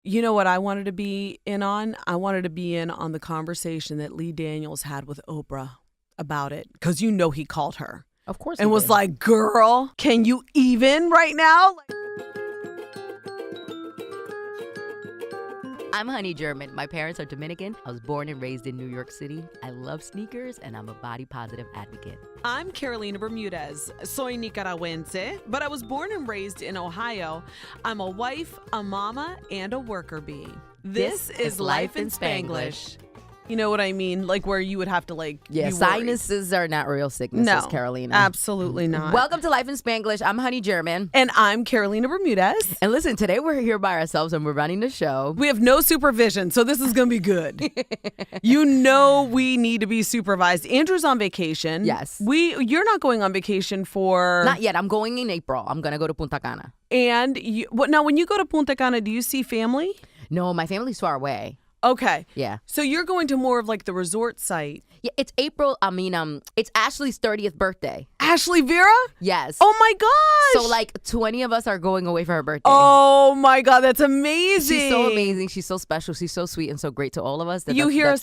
You know what I wanted to be in on? I wanted to be in on the conversation that Lee Daniels had with Oprah about it. Because you know he called her. Of course. And was like, girl, can you even right now? I'm Honey German. My parents are Dominican. I was born and raised in New York City. I love sneakers, and I'm a body positive advocate. I'm Carolina Bermudez. Soy nicaragüense, but I was born and raised in Ohio. I'm a wife, a mama, and a worker bee. This is Life in Spanglish. You know what I mean? Like where you would have to Yeah, sinuses are not real sicknesses, no, Carolina. Absolutely not. Welcome to Life in Spanglish. I'm Honey German. And I'm Carolina Bermudez. And listen, today we're here by ourselves and we're running the show. We have no supervision, so this is going to be good. You know we need to be supervised. Andrew's on vacation. Yes. You're not going on vacation for... Not yet. I'm going in April. I'm going to go to Punta Cana. And now when you go to Punta Cana, do you see family? No, my family's far away. Okay. Yeah. So you're going to more of like the resort site. Yeah, it's April. It's Ashley's 30th birthday. Ashley Vera? Yes. Oh my gosh. So like 20 of us are going away for her birthday. Oh my God, that's amazing. She's so amazing. She's so special. She's so sweet and so great to all of us. That's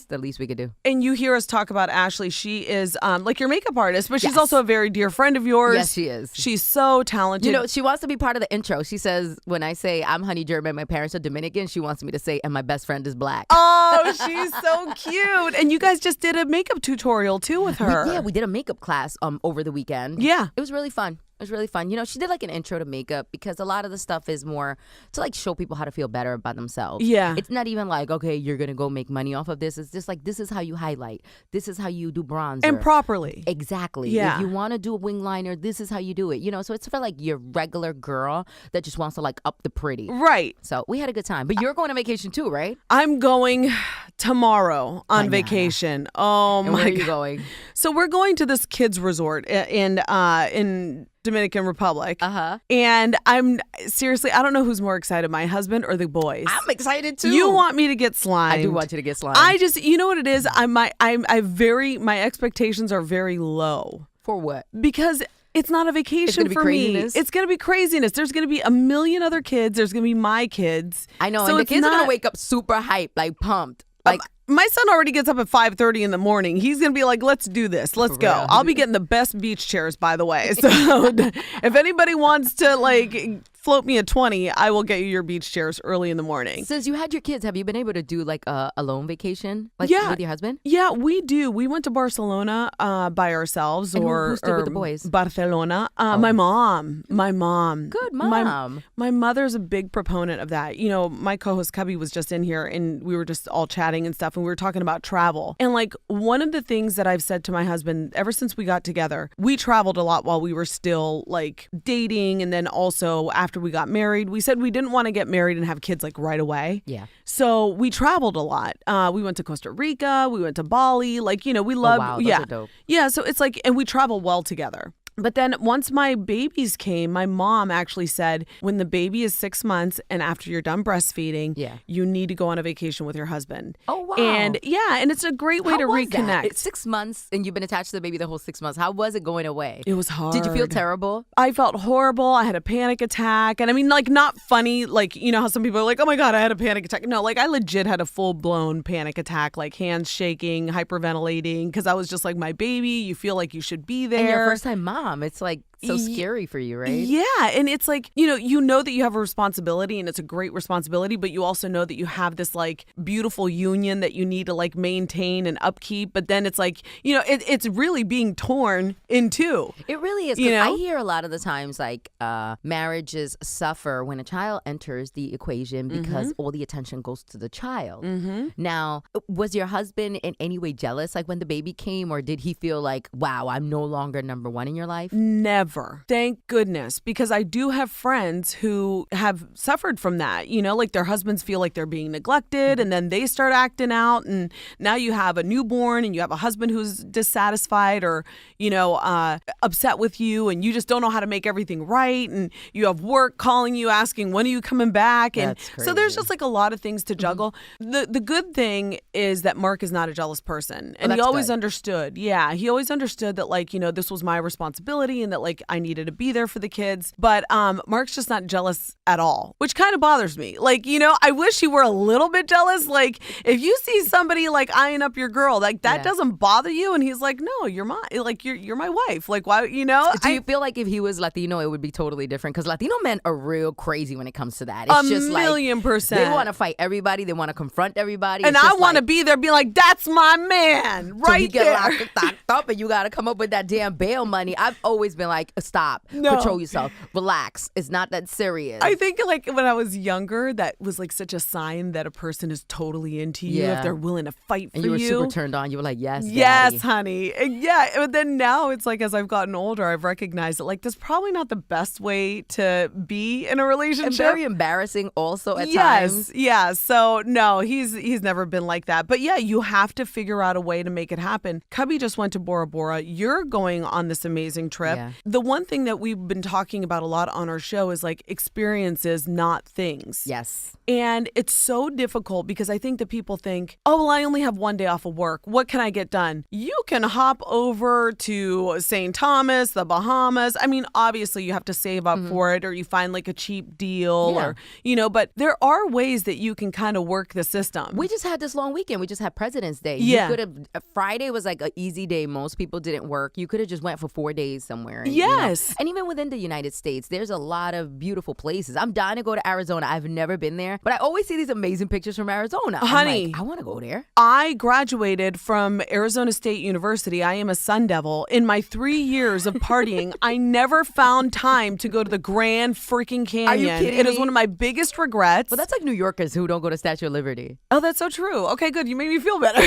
the least we could do. And you hear us talk about Ashley. She is like your makeup artist, but she's also a very dear friend of yours. Yes, she is. She's so talented. You know, she wants to be part of the intro. She says, when I say I'm Honey German, my parents are Dominican, she wants me to say, and my best friend is black. Oh, she's so cute. And you guys just did a makeup tutorial too with her. We did a makeup class over the weekend. Yeah. It was really fun. It was really fun. You know, she did like an intro to makeup because a lot of the stuff is more to like show people how to feel better about themselves. Yeah. It's not even like, okay, you're going to go make money off of this. It's just like, this is how you highlight. This is how you do bronzer. And properly. Exactly. Yeah. If you want to do a wing liner, this is how you do it. You know, so it's for like your regular girl that just wants to like up the pretty. Right. So we had a good time. But you're going on vacation too, right? I'm going tomorrow on vacation. Oh my God. Where are you going? So we're going to this kids resort in Dominican Republic. Uh-huh. And I'm seriously, I don't know who's more excited, my husband or the boys. I'm excited too. You want me to get slimed. I do want you to get slimed. You know what it is? My expectations are very low. For what? Because it's not a vacation for craziness. me. It's going to be craziness. There's going to be a million other kids. There's going to be my kids. I know. So and the kids are going to wake up super hyped, like pumped. Like my son already gets up at 5:30 in the morning. He's going to be like, let's do this. Let's go. Real. I'll be getting the best beach chairs, by the way. So if anybody wants to like float me a 20, I will get you your beach chairs early in the morning. Since you had your kids, have you been able to do like a lone vacation with your husband? Yeah, we do. We went to Barcelona by ourselves. And who stayed with the boys? Barcelona. My mom. Good mom. My mother's a big proponent of that. You know, my co-host Cubby was just in here and we were just all chatting and stuff and we were talking about travel. And like one of the things that I've said to my husband ever since we got together, we traveled a lot while we were still like dating, and then also after we got married, we said we didn't want to get married and have kids like right away. Yeah. So we traveled a lot. We went to Costa Rica, we went to Bali, like, you know, we love. Oh, wow, those are dope. Yeah, so it's like, and we travel well together. But then once my babies came, my mom actually said, when the baby is 6 months and after you're done breastfeeding, you need to go on a vacation with your husband. Oh, wow. And it's a great way to reconnect. It's 6 months and you've been attached to the baby the whole 6 months. How was it going away? It was hard. Did you feel terrible? I felt horrible. I had a panic attack. And I mean, like, not funny. Like, you know how some people are like, oh my God, I had a panic attack. No, like I legit had a full blown panic attack, like hands shaking, hyperventilating, because I was just like, my baby, you feel like you should be there. And your first time mom, it's like so scary for you, right? Yeah. And it's like, you know that you have a responsibility and it's a great responsibility, but you also know that you have this like beautiful union that you need to like maintain and upkeep. But then it's like, you know, it's really being torn in two. It really is. You know? I hear a lot of the times like marriages suffer when a child enters the equation because all the attention goes to the child. Now, was your husband in any way jealous like when the baby came, or did he feel like, wow, I'm no longer number one in your life? Never. Thank goodness, because I do have friends who have suffered from that. You know, like their husbands feel like they're being neglected and then they start acting out. And now you have a newborn and you have a husband who's dissatisfied or, you know, upset with you, and you just don't know how to make everything right. And you have work calling you asking, when are you coming back? And so there's just like a lot of things to juggle. The good thing is that Mark is not a jealous person. And he always understood. Yeah, he always understood that, like, you know, this was my responsibility and that, like, like I needed to be there for the kids. But Mark's just not jealous at all, which kind of bothers me. Like, you know, I wish he were a little bit jealous. Like, if you see somebody like eyeing up your girl, like that doesn't bother you. And he's like, no, you're my wife. Like, why, you know? Do you feel like if he was Latino, it would be totally different? Because Latino men are real crazy when it comes to that. It's just like 1,000,000%. they want to fight everybody. They want to confront everybody. And I want to be there, be like, that's my man, right so he get there. locked up, and you got to come up with that damn bail money. I've always been like, stop, control yourself, relax. It's not that serious. I think like when I was younger, that was like such a sign that a person is totally into you if they're willing to fight for you. And you were super turned on. You were like, yes, yes, daddy. honey. And yeah, but then now it's like as I've gotten older, I've recognized that like that's probably not the best way to be in a relationship. And very embarrassing also at times. Yes, yeah. So no, he's never been like that. But yeah, you have to figure out a way to make it happen. Cubby just went to Bora Bora. You're going on this amazing trip. Yeah. The one thing that we've been talking about a lot on our show is like experiences, not things. Yes. And it's so difficult because I think that people think, oh, well, I only have one day off of work. What can I get done? You can hop over to St. Thomas, the Bahamas. I mean, obviously you have to save up for it or you find like a cheap deal or, you know, but there are ways that you can kind of work the system. We just had this long weekend. We just had President's Day. Yeah. You could have, Friday was like an easy day. Most people didn't work. You could have just went for 4 days somewhere. And, yes. You know, and even within the United States, there's a lot of beautiful places. I'm dying to go to Arizona. I've never been there, but I always see these amazing pictures from Arizona. Honey, I'm like, I want to go there. I graduated from Arizona State University. I am a Sun Devil. In my 3 years of partying, I never found time to go to the Grand freaking Canyon. Are you kidding It is me? one of my biggest regrets. Well, that's like New Yorkers who don't go to Statue of Liberty. Oh, that's so true. Okay, good. You made me feel better.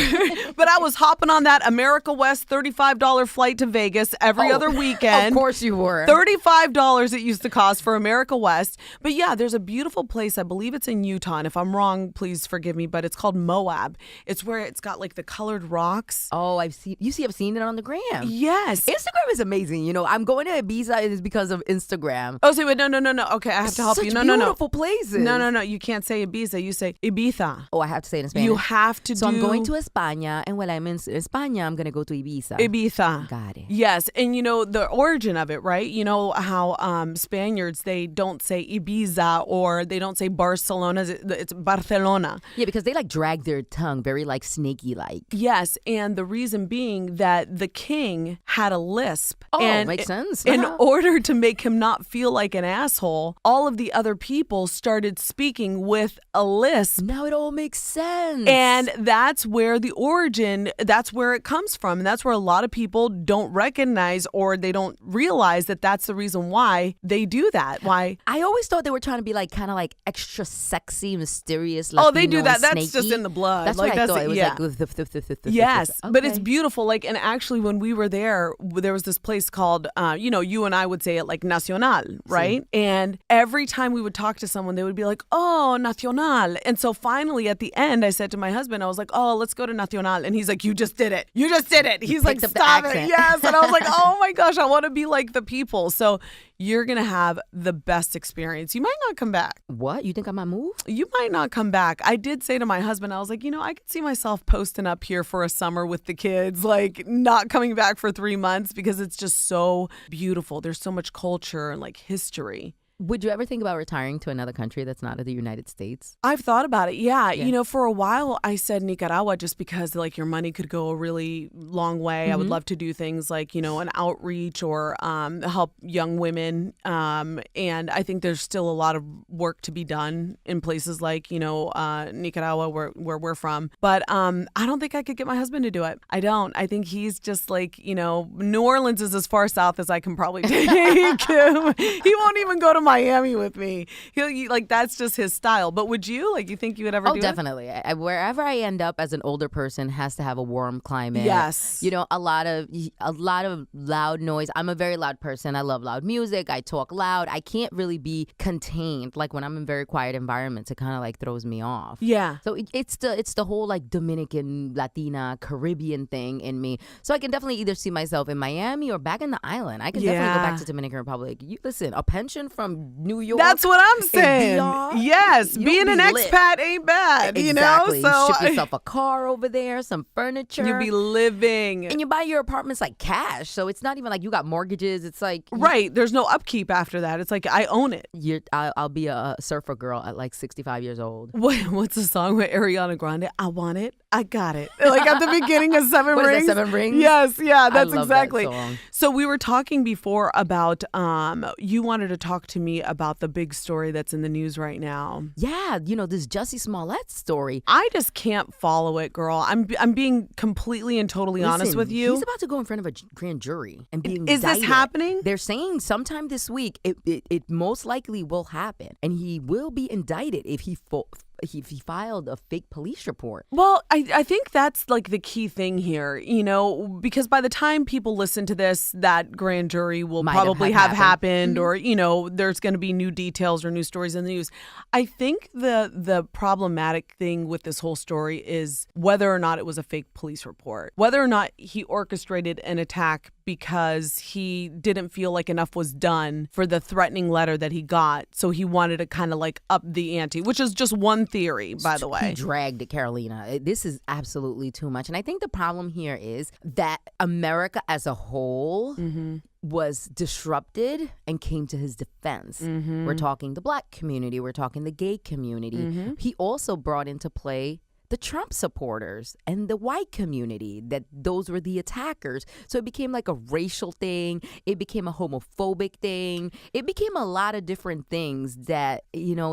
But I was hopping on that America West $35 flight to Vegas every other weekend. Of course you were. $35 it used to cost for America West. But yeah, there's a beautiful place. I believe it's in Utah. And if I'm wrong, please forgive me. But it's called Moab. It's where it's got like the colored rocks. Oh, I've seen it on the gram. Yes. Instagram is amazing. You know, I'm going to Ibiza is because of Instagram. Oh, so wait, no. Okay, I have to help Such you. No. beautiful places. No. You can't say Ibiza. You say Ibiza. Oh, I have to say it in Spanish. You have to So I'm going to España, and when I'm in España, I'm going to go to Ibiza. Ibiza. Got it. Yes, and you know the origin of it, right? You know how Spaniards, they don't say Ibiza or they don't say Barcelona. It's Barcelona. Yeah, because they like drag their tongue very like snaky like. Yes, and the reason being that the king had a lisp. Oh, and makes sense. In order to make him not feel like an asshole, all of the other people started speaking with a lisp. Now it all makes sense. And that's where the origin, that's where it comes from. And that's where a lot of people don't recognize or they don't realize that that's the reason why they do that. Why? I always thought they were trying to be like kind of like extra sexy, mysterious. Latino, oh, they do that. and That's snaky. just in the blood. That's like, what I thought. It was yeah. like yes, okay. but it's beautiful. Like, and actually, when we were there was this place called, you know, you and I would say it like Nacional, right? Sí. And every time we would talk to someone, they would be like, oh, Nacional. And so finally, at the end, I said to my husband, I was like, oh, let's go to Nacional. And he's like, you just did it. You just did it. He's like, stop it. Yes. And I was like, oh my gosh, I want to be like the people. So you're going to have the best experience. You might not come back. What? You think I might move? You might not come back. I did say to my husband, I was like, you know, I could see myself posting up here for a summer with the kids, like not coming back for 3 months because it's just so beautiful. There's so much culture and like history. Would you ever think about retiring to another country that's not the United States? I've thought about it. Yeah. You know, for a while I said Nicaragua just because like your money could go a really long way. I would love to do things like, you know, an outreach or help young women. And I think there's still a lot of work to be done in places like, you know, Nicaragua where we're from. But I don't think I could get my husband to do it. I don't. I think he's just like, you know, New Orleans is as far south as I can probably take him. He won't even go to Miami with me. He'll like that's just his style. But would you like? You think you would ever do definitely. Wherever I end up as an older person has to have a warm climate. Yes. You know, a lot of loud noise. I'm a very loud person. I love loud music. I talk loud. I can't really be contained. Like when I'm in very quiet environments, it kind of like throws me off. Yeah. So it's the whole like Dominican, Latina, Caribbean thing in me. So I can definitely either see myself in Miami or back in the island. I can definitely go back to Dominican Republic. Listen, a pension from from New York. That's what I'm saying. DR, yes, you'll being be an lit. expat ain't bad, Exactly. you know? So you ship yourself a car over there, some furniture. you be living. And you buy your apartments like cash. So it's not even like you got mortgages. It's like. Right. There's no upkeep after that. It's like, I own it. I'll be a surfer girl at like 65 years old. What's the song with Ariana Grande? I want it. I got it. Like at the beginning of Seven What is Rings. that, Seven Rings? Yes. Yeah, that's I love exactly. that song. So we were talking before about, you wanted to talk to me about the big story that's in the news right now. Yeah, this Jussie Smollett story. I just can't follow it, girl. I'm being completely and totally honest with you. He's about to go in front of a grand jury and be indicted. Is this happening? They're saying sometime this week it most likely will happen, and he will be indicted if he filed a fake police report. Well, I think that's like the key thing here, because by the time people listen to this, that grand jury will probably have happened or, there's going to be new details or new stories in the news. I think the problematic thing with this whole story is whether or not it was a fake police report, whether or not he orchestrated an attack because he didn't feel like enough was done for the threatening letter that he got. So he wanted to kind of like up the ante, which is just one theory, by the way. He dragged it, Carolina. This is absolutely too much. And I think the problem here is that America as a whole was disrupted and came to his defense. We're talking the Black community. We're talking the gay community. He also brought into play the Trump supporters and the white community, that those were the attackers. So it became like a racial thing. It became a homophobic thing. It became a lot of different things that,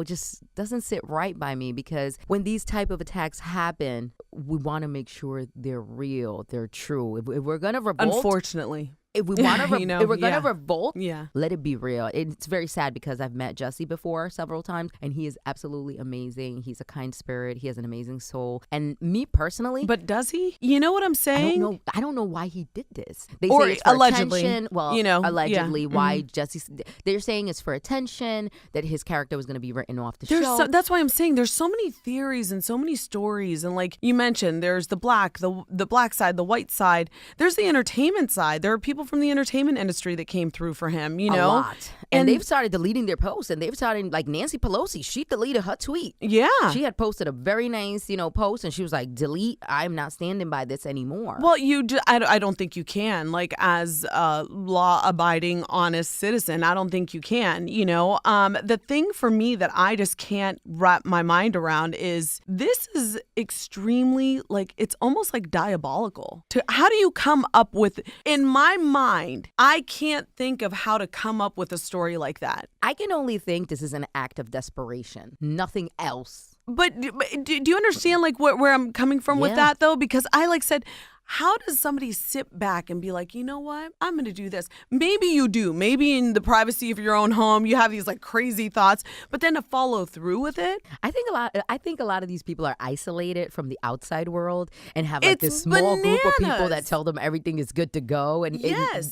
just doesn't sit right by me, because when these type of attacks happen, we want to make sure they're real, they're true. If we're going to revolt. Unfortunately. If we want to, if we're gonna revolt, yeah, let it be real. It's very sad because I've met Jussie before several times, and he is absolutely amazing. He's a kind spirit. He has an amazing soul. And me personally, but does he? You know what I'm saying? I don't know why he did this. They or say it's for allegedly. attention. Well, allegedly, why Jussie? They're saying it's for attention, that his character was going to be written off the show. That's why I'm saying there's so many theories and so many stories, and like you mentioned, there's the black side, the white side. There's the entertainment side. There are people from the entertainment industry that came through for him, A lot. And they've started deleting their posts, and they've started, like Nancy Pelosi, she deleted her tweet. Yeah. She had posted a very nice, post, and she was like, delete, I'm not standing by this anymore. Well, I don't think you can, like, as a law-abiding, honest citizen, I don't think you can, The thing for me that I just can't wrap my mind around is this is extremely, like, it's almost like diabolical. How do you come up with, in my mind, I can't think of how to come up with a story like that. I can only think this is an act of desperation. Nothing else. But do you understand like where I'm coming from with that though? Because I said, how does somebody sit back and be like, you know what? I'm going to do this. Maybe you do. Maybe in the privacy of your own home, you have these like crazy thoughts, but then to follow through with it. I think a lot of these people are isolated from the outside world and have like this small group of people that tell them everything is good to go. And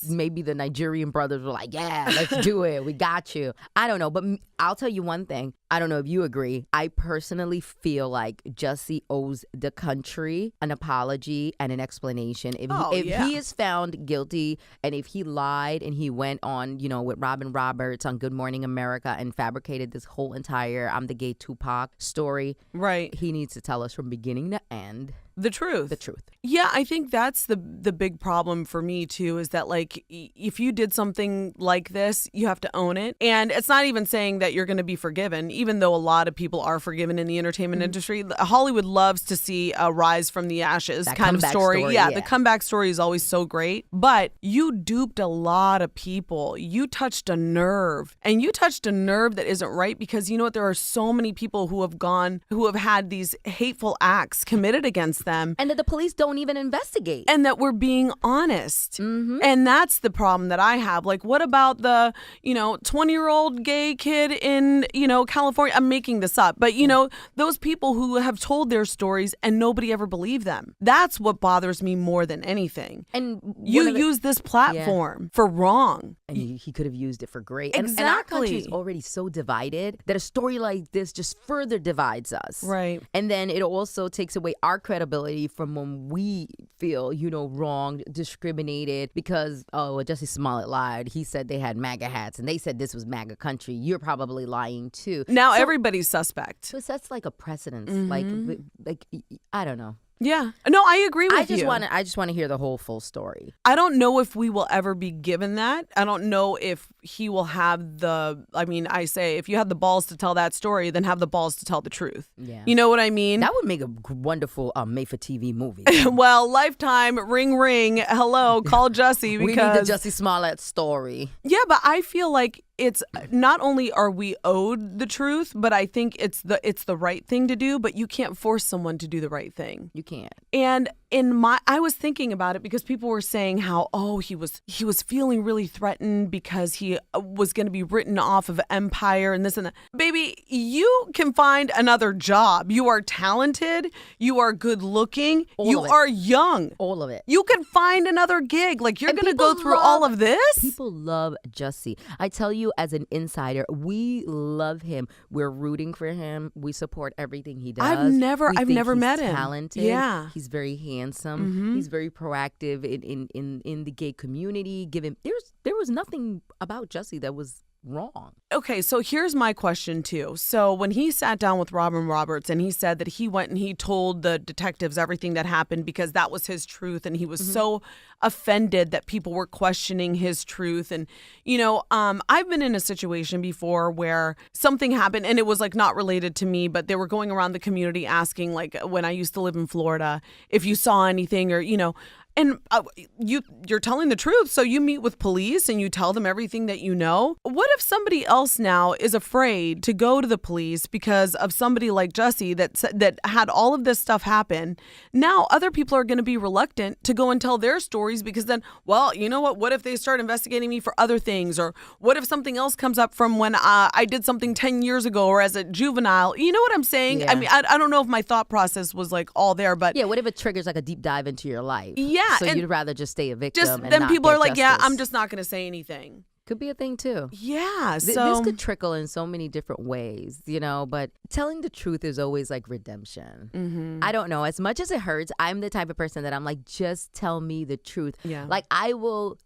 maybe the Nigerian brothers were like, yeah, let's do it. We got you. I don't know. But I'll tell you one thing. I don't know if you agree. I personally feel like Jussie owes the country an apology and an explanation. If he is found guilty, and if he lied and he went on, with Robin Roberts on Good Morning America and fabricated this whole entire I'm the gay Tupac story, right? He needs to tell us from beginning to end. The truth. The truth. Yeah, I think that's the big problem for me too, is that like if you did something like this, you have to own it. And it's not even saying that you're going to be forgiven, even though a lot of people are forgiven in the entertainment industry. Hollywood loves to see a rise from the ashes kind of story. Yeah, the comeback story is always so great. But you duped a lot of people. You touched a nerve, and you touched a nerve that isn't right, because you know what? There are so many people who have had these hateful acts committed against them. And that the police don't even investigate. And that we're being honest. And that's the problem that I have. Like, what about the, 20-year-old gay kid in, California? I'm making this up. But, those people who have told their stories and nobody ever believed them. That's what bothers me more than anything. And you use this platform for wrong. And he could have used it for great. Exactly. And our country is already so divided that a story like this just further divides us. Right. And then it also takes away our credibility accountability from when we feel, wronged, discriminated because, Jussie Smollett lied. He said they had MAGA hats and they said this was MAGA country. You're probably lying too. Now everybody's suspect. So that's like a precedence. Like I don't know. Yeah. No, I agree with you. I just want to hear the whole full story. I don't know if we will ever be given that. I don't know if he will have I say if you have the balls to tell that story, then have the balls to tell the truth. Yeah. You know what I mean? That would make a wonderful made-for-TV movie. Well, Lifetime, ring, ring, hello, call Jussie because... We need the Jussie Smollett story. Yeah, but I feel like it's not only are we owed the truth, but I think it's the right thing to do, but you can't force someone to do the right thing. You can't. And I was thinking about it because people were saying how, he was feeling really threatened because he was going to be written off of Empire and this and that. Baby, you can find another job. You are talented. You are good looking. You are young. All of it. You can find another gig. Like you're going to go through all of this. People love Jussie. I tell you, as an insider, we love him. We're rooting for him. We support everything he does. I've never met him. Talented. Yeah. He's very handsome. He's very proactive in the gay community. There was nothing about Jussie that was wrong. Okay, so here's my question too. So when he sat down with Robin Roberts and he said that he went and he told the detectives everything that happened because that was his truth and he was so offended that people were questioning his truth. And, I've been in a situation before where something happened and it was like not related to me, but they were going around the community asking, like when I used to live in Florida, if you saw anything or, and you're telling the truth. So you meet with police and you tell them everything that you know. What if somebody else now is afraid to go to the police because of somebody like Jussie that had all of this stuff happen? Now other people are going to be reluctant to go and tell their stories because then, well, you know what if they start investigating me for other things? Or what if something else comes up from when I did something 10 years ago or as a juvenile? You know what I'm saying? Yeah. I mean, I don't know if my thought process was like all there, but... Yeah, what if it triggers like a deep dive into your life? Yeah. So you'd rather just stay a victim and then not people get are like, justice. yeah, I'm just not going to say anything. Could be a thing too. Yeah, This could trickle in so many different ways, but telling the truth is always like redemption. I don't know. As much as it hurts, I'm the type of person that I'm like, just tell me the truth. Yeah. Like I will,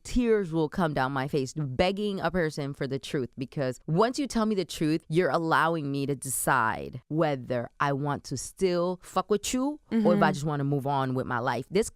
tears will come down my face begging a person for the truth because once you tell me the truth, you're allowing me to decide whether I want to still fuck with you or if I just want to move on with my life. This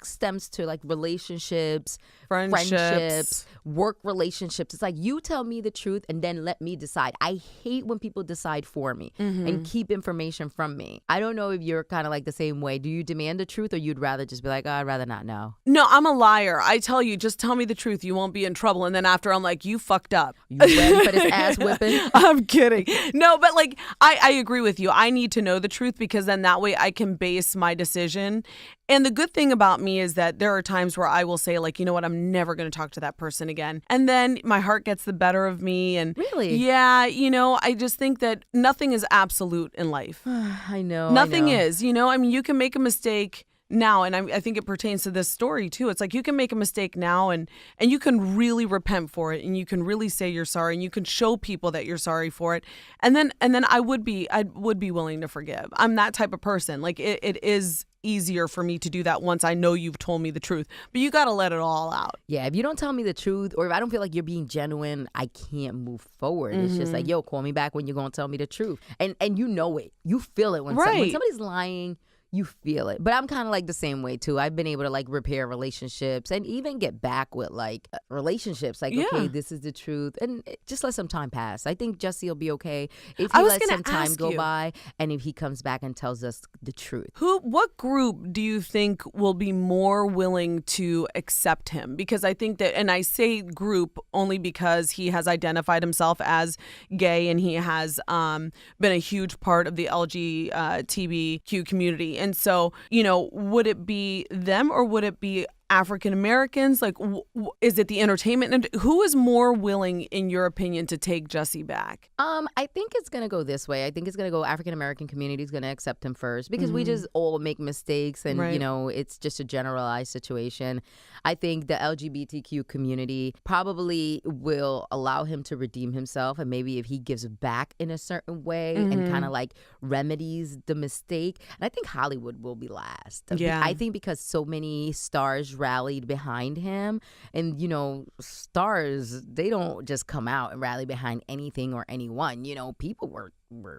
stems to like relationships, friendships, work relationships. It's like you tell me the truth and then let me decide. I hate when people decide for me and keep information from me. I don't know if you're kind of like the same way. Do you demand the truth or you'd rather just be like, I'd rather not know? No, I'm a liar. I tell you, just tell me the truth. You won't be in trouble. And then after I'm like, you fucked up. You ready for this ass whipping? I'm kidding. No, but I agree with you. I need to know the truth because then that way I can base my decision. And the good thing about me is that there are times where I will say, you know what, I'm never going to talk to that person again. And then my heart gets the better of me. And really? Yeah, I just think that nothing is absolute in life. I know. Nothing is, I mean, you can make a mistake now, and I think it pertains to this story too. It's like you can make a mistake now and you can really repent for it and you can really say you're sorry and you can show people that you're sorry for it. And then I would be willing to forgive. I'm that type of person. It is easier for me to do that once I know you've told me the truth. But you got to let it all out. Yeah, if you don't tell me the truth or if I don't feel like you're being genuine, I can't move forward. It's just like, yo, call me back when you're going to tell me the truth. And you know it. You feel it when somebody's lying. You feel it. But I'm kind of like the same way too. I've been able to repair relationships and even get back with relationships. Okay, this is the truth. And just let some time pass. I think Jussie will be okay if he lets some time go by and if he comes back and tells us the truth. What group do you think will be more willing to accept him? Because I think that, and I say group only because he has identified himself as gay and he has been a huge part of the LGBTQ community. And so, would it be them or would it be African Americans? Like, is it the entertainment? And who is more willing, in your opinion, to take Jussie back? I think it's gonna go this way. I think it's gonna go African American community is gonna accept him first because we just all make mistakes, and Right. you know it's just a generalized situation. I think the LGBTQ community probably will allow him to redeem himself, and maybe if he gives back in a certain way and kind of like remedies the mistake. And I think Hollywood will be last. Yeah. I think because so many stars rallied behind him, and you know, stars, they don't just come out and rally behind anything or anyone. You know, people were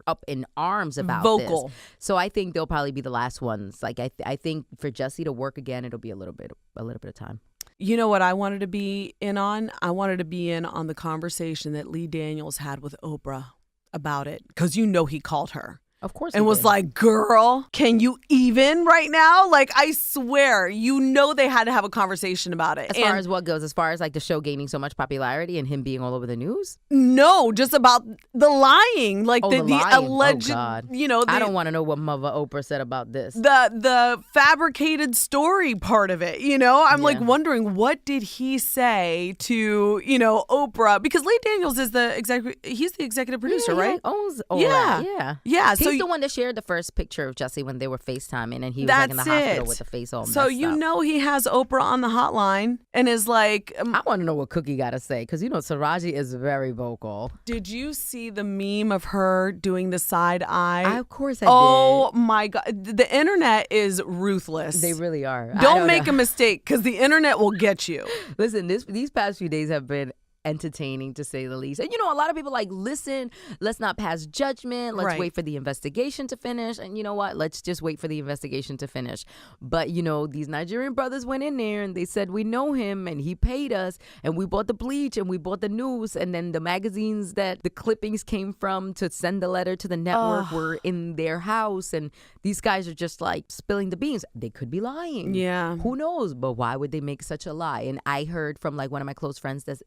up in arms about Vocal. this. So I think they'll probably be the last ones. Like I think for Jussie to work again, it'll be a little bit of time. You know what I wanted to be in on? I wanted to be in on the conversation that Lee Daniels had with Oprah about it, because you know he called her. Of course. And was like, girl, can you even right now? Like, I swear, you know they had to have a conversation about it. As far as what goes, as far as like the show gaining so much popularity and him being all over the news? No, just about the lying. Like the lying. alleged, Oh, God. you know. I don't want to know what Mother Oprah said about this. The fabricated story part of it, you know? I'm like wondering, what did he say to, you know, Oprah? Because Lee Daniels is he's the executive producer, right? He owns all Yeah. that. Yeah. He's the one that shared the first picture of Jussie when they were FaceTiming, and he was like in the hospital with the face all messed So you up. know he has Oprah on the hotline and is like, I want to know what Cookie got to say, because you know Taraji is very vocal. did you see the meme of her doing the side eye? Of course I Oh my God. The internet is ruthless. did. They really are. Don't make a mistake, because the internet will get you. Listen, these past few days have been entertaining, to say the least. And you know, a lot of people like, listen, let's not pass judgment. Let's Right. wait for the investigation to finish. And you know what? Let's just wait for the investigation to finish. But you know, these Nigerian brothers went in there and they said, we know him and he paid us, and we bought the bleach and we bought the news, and then the magazines that the clippings came from to send the letter to the network were in their house, and these guys are just like spilling the beans. They could be lying. Yeah. Who knows? But why would they make such a lie? And I heard from like one of my close friends that's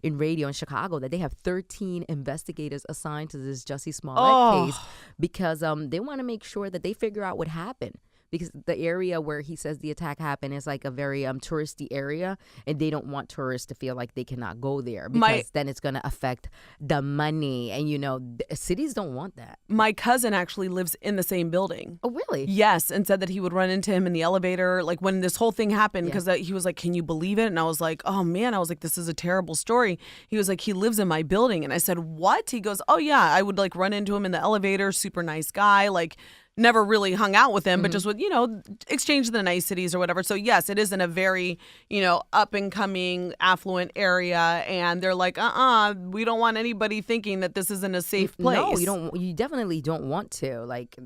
in radio in Chicago that they have 13 investigators assigned to this Jussie Smollett case, because they want to make sure that they figure out what happened. Because the area where he says the attack happened is like a very touristy area, and they don't want tourists to feel like they cannot go there, because then it's going to affect the money. And you know, cities don't want that. My cousin actually lives in the same building. Oh, really? Yes, and said that he would run into him in the elevator, like when this whole thing happened, because he was like, can you believe it? And I was like, oh man, I was like, this is a terrible story. He was like, he lives in my building. And I said, what? He goes, oh yeah, I would like run into him in the elevator, super nice guy, like never really hung out with him, but just would, you know, exchange the niceties or whatever. So yes, it is in a very, you know, up and coming, affluent area, and they're like, we don't want anybody thinking that this isn't a safe place. No, you don't. You definitely don't want to. Like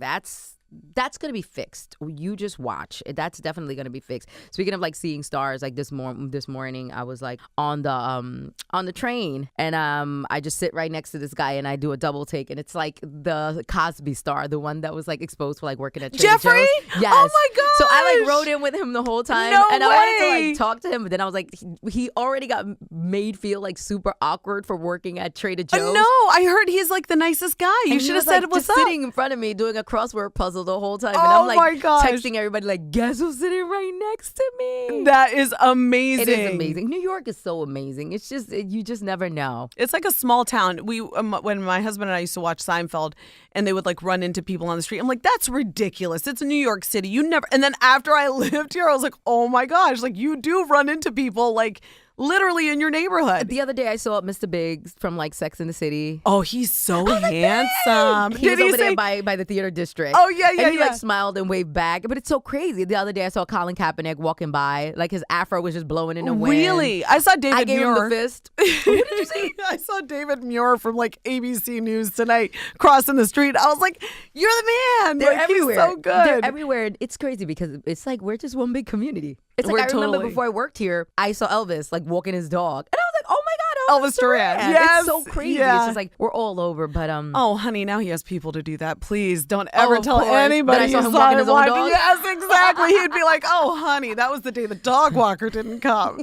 that's going to be fixed. You just watch. That's definitely going to be fixed. Speaking of like seeing stars, like this morning I was like on the train, and I just sit right next to this guy and I do a double take, and it's like the Cosby star, the one that was like exposed for like working at Trader Jeffrey? Joe's. Yes. Oh my gosh. So I like rode in with him the whole time, No and I wanted to way. like talk to him, but then I was like, he already got made feel like super awkward for working at Trader Joe's. No, I heard he's like the nicest guy. You And he should have was, said like, what's just up. sitting in front of me doing a crossword puzzle the whole time, and Oh I'm like my gosh. texting everybody like, guess who's sitting right next to me? That is amazing. It is amazing. New York is so amazing. It's just you just never know. It's like a small town. We when my husband and I used to watch Seinfeld, and they would like run into people on the street. I'm like, that's ridiculous. It's New York City. You never. And then after I lived here, I was like, oh my gosh, like you do run into people like literally in your neighborhood. The other day I saw Mr. Biggs from like Sex and the City. Oh, he's so handsome. He was Did he over there say? by the theater district. Oh, yeah, And he yeah. like smiled and waved back. But it's so crazy. The other day I saw Colin Kaepernick walking by, like his afro was just blowing in the wind. Really? I saw David I gave Muir. him the fist. Who did you see? I saw David Muir from like ABC News tonight crossing the street. I was like, "You're the man!" They're like, everywhere. He's so good. They're everywhere. It's crazy because it's like we're just one big community. It's like We're I remember totally- before I worked here, I saw Elvis like walking his dog, and I was like, "Oh my God, Elvis Duran. Yes. It's so crazy. Yeah. It's just like we're all over, but Oh, honey, now he has people to do that. Please don't ever of tell course. anybody That I saw you him saw walking him his own walking. dog? Yes, exactly. He'd be like, "Oh, honey, that was the day the dog walker didn't come."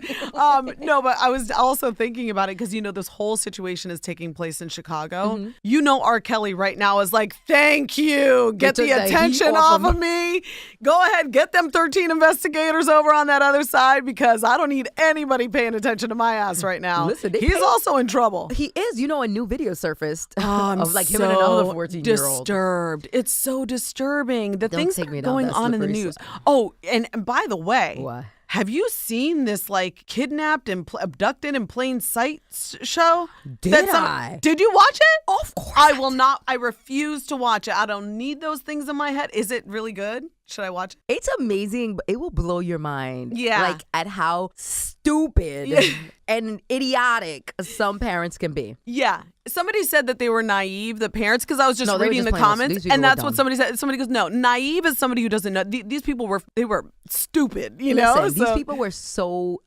No, but I was also thinking about it because this whole situation is taking place in Chicago. R. Kelly right now is like, "Thank you, get the attention off of me. Go ahead, get them 13 investigators over on that other side because I don't need anybody paying attention to my ass right now." Listen, he's also in trouble. He is. A new video surfaced I'm of like him so and another 14-year-old. disturbed. It's so disturbing. The things that are going that on in the slippery news. Oh, and by the way, What? have you seen this like kidnapped and abducted in plain sight show? Did I? Did you watch it? Of course. I will not. I refuse to watch it. I don't need those things in my head. Is it really good? Should I watch it? It's amazing, but it will blow your mind. Yeah. Like at how stupid and idiotic some parents can be. Yeah. Somebody said that they were naive, the parents, because I was just No, they were reading just the plain old- comments, these people and were that's what dumb. somebody said. Somebody goes, "No, naive is somebody who doesn't know." These people were stupid, Listen, these So- people were so.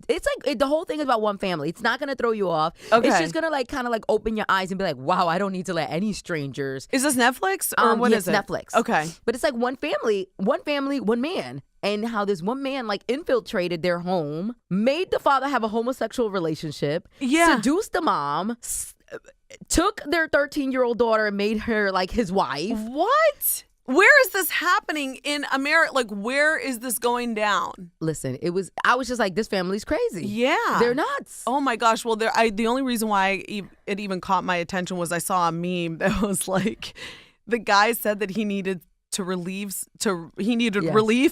It's like the whole thing is about one family. It's not gonna throw you off. Okay. It's just gonna like kind of like open your eyes and be like, wow, I don't need to let any strangers. Is this Netflix or what yes, is it? Netflix. Okay. But it's like one family, one man. And how this one man like infiltrated their home, made the father have a homosexual relationship, seduced the mom, took their 13-year-old daughter and made her like his wife. What? Where is this happening in America? Like, where is this going down? Listen, I was just like, this family's crazy. Yeah. They're nuts. Oh my gosh. Well, the only reason why it even caught my attention was I saw a meme that was like, the guy said that he needed relief,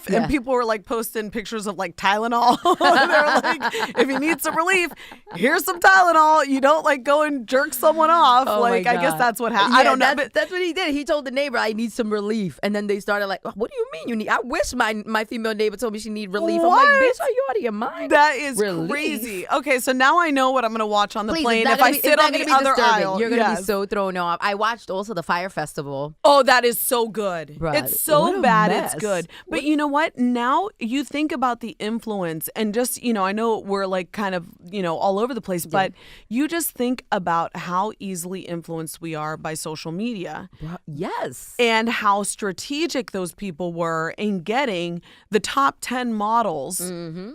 and people were like posting pictures of like Tylenol. They're like, if he needs some relief, here's some Tylenol. You don't like go and jerk someone off. Oh like, my I guess God. that's what happened. Yeah, I don't know. That's what he did. He told the neighbor, I need some relief. And then they started like, what do you mean you need? I wish my female neighbor told me she need relief. What? I'm like, bitch, are you out of your mind? That is Relief. crazy. Okay, so now I know what I'm going to watch on the Please, plane it's if not I gonna be- sit it's on not the gonna be other disturbing. aisle. You're going to Yes. be so thrown off. I watched also the Fyre Festival. Oh, that is so good. Bruh, It's so what a bad, mess. it's good. But you know what? Now you think about the influence and just, I know we're like kind of, all over the place, but you just think about how easily influenced we are by social media. Bruh, yes. And how strategic those people were in getting the top 10 models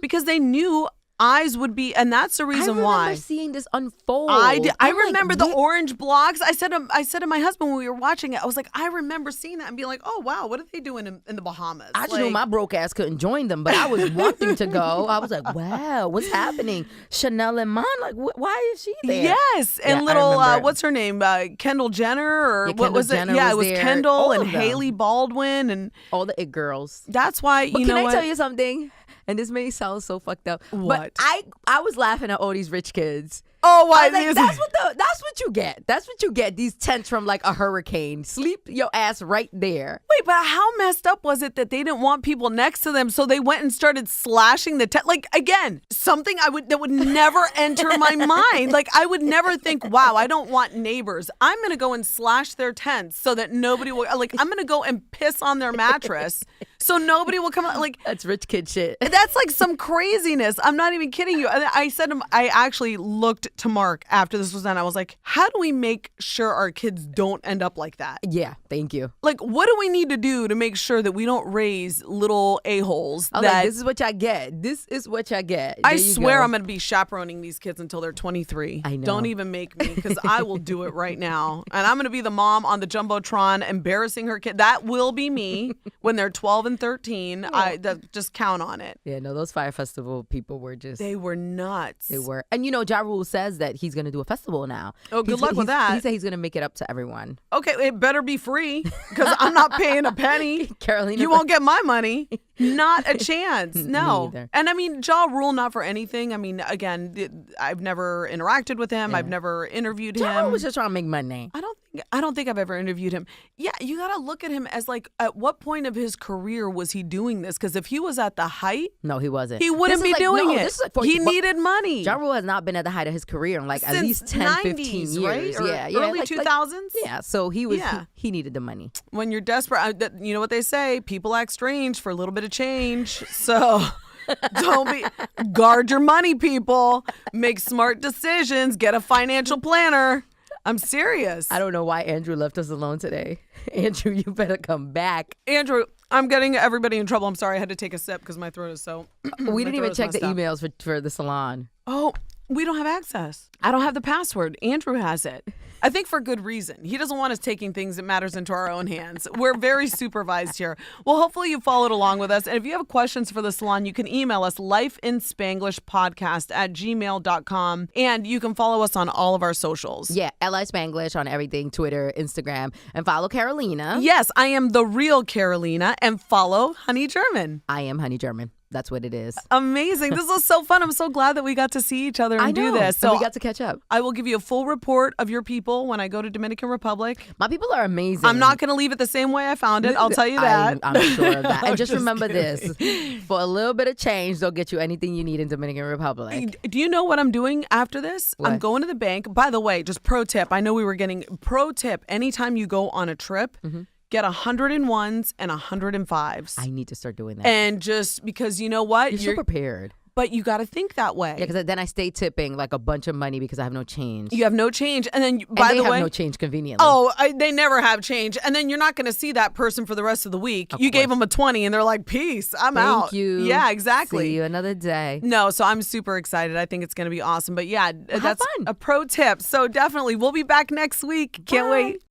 because they knew eyes would be, and that's the reason I why. remember seeing this unfold. I I'm like, remember the orange blocks. I said to my husband when we were watching it, I was like, I remember seeing that and being like, oh wow, what are they doing in the Bahamas? I just knew my broke ass couldn't join them, but I was wanting to go. I was like, wow, what's happening? Chanel and Mon, like, why is she there? Yes, and Yeah, I little remember. what's her name? Kendall Jenner or Yeah, what Kendall was it? Jenner Yeah, was it was there. Kendall All and of them. Haley Baldwin, and All the it girls. that's why But you can know I what? tell you something? And this may sound so fucked up. What? But I was laughing at all these rich kids. Oh, why? I was like, that's what you get. That's what you get. These tents from like a hurricane. Sleep your ass right there. Wait, but how messed up was it that they didn't want people next to them, so they went and started slashing the tent? Like, again, something that would never enter my mind. Like, I would never think, wow, I don't want neighbors. I'm gonna go and slash their tents so that nobody will. Like, I'm gonna go and piss on their mattress so nobody will come. Like, That's rich kid shit. that's like some craziness. I'm not even kidding you. And I said to him, I actually looked to Mark after this was done. I was like, how do we make sure our kids don't end up like that? Yeah, thank you. Like, what do we need to do to make sure that we don't raise little a-holes? I was like, this is what y'all get. This is what y'all get. I There you swear go. I'm going to be chaperoning these kids until they're 23. I know. Don't even make me, because I will do it right now. And I'm going to be the mom on the Jumbotron embarrassing her kid. That will be me when they're 12 and 13. Just count on it. Yeah, no, those Fyre Festival people were just... They were nuts. They were. And Ja Rule says that he's going to do a festival now. Oh, good luck with that. He said he's going to make it up to everyone. Okay, it better be free, because I'm not paying a penny. Carolina. You won't get my money. Not a chance. No. neither. And I mean, Ja Rule, not for anything. I mean, again, I've never interacted with him. I've never interviewed him. Ja Rule was just trying to make money. I don't think I've ever interviewed him. Yeah, you got to look at him as like, at what point of his career was he doing this? Because if he was at the height, No, he wasn't. he wouldn't be doing it. This is like He needed money. Ja Rule has not been at the height of his career in like at Since least 10, 15 90s, years. right? Or yeah, early like- 2000s? yeah, so he was Yeah. he needed the money. When you're desperate, you know what they say, people act strange for a little bit of change. So Don't be guard your money, people. Make smart decisions. Get a financial planner. I'm serious. I don't know why Andrew left us alone today. Andrew, you better come back. Andrew, I'm getting everybody in trouble. I'm sorry. I had to take a sip because my throat is so. We didn't even check the emails for the salon. Oh, we don't have access. I don't have the password. Andrew has it. I think for good reason. He doesn't want us taking things that matters into our own hands. We're very supervised here. Well, hopefully you followed along with us. And if you have questions for the salon, you can email us lifeinspanglishpodcast@gmail.com. And you can follow us on all of our socials. Yeah, Li Spanglish on everything, Twitter, Instagram. And follow Carolina. Yes, I am the real Carolina. And follow Honey German. I am Honey German. That's what it is. Amazing. This was so fun. I'm so glad that we got to see each other and do this. So we got to catch up. I will give you a full report of your people when I go to Dominican Republic. My people are amazing. I'm not going to leave it the same way I found it. I'll tell you that. I'm sure of that. And just remember kidding. this. For a little bit of change, they'll get you anything you need in Dominican Republic. Do you know what I'm doing after this? What? I'm going to the bank. By the way, just pro tip. I know we were getting pro tip. Anytime you go on a trip, get 101s and 105s. I need to start doing that. And just because you know what? You're so prepared. But you got to think that way. Yeah, because then I stay tipping like a bunch of money because I have no change. You have no change. And then, they the way, have no change conveniently. Oh, they never have change. And then you're not going to see that person for the rest of the week. You gave them a 20 and they're like, peace, I'm out. Thank you. Yeah, exactly. See you another day. No, so I'm super excited. I think it's going to be awesome. But yeah, Have that's fun. a pro tip. So definitely, we'll be back next week. Can't wait.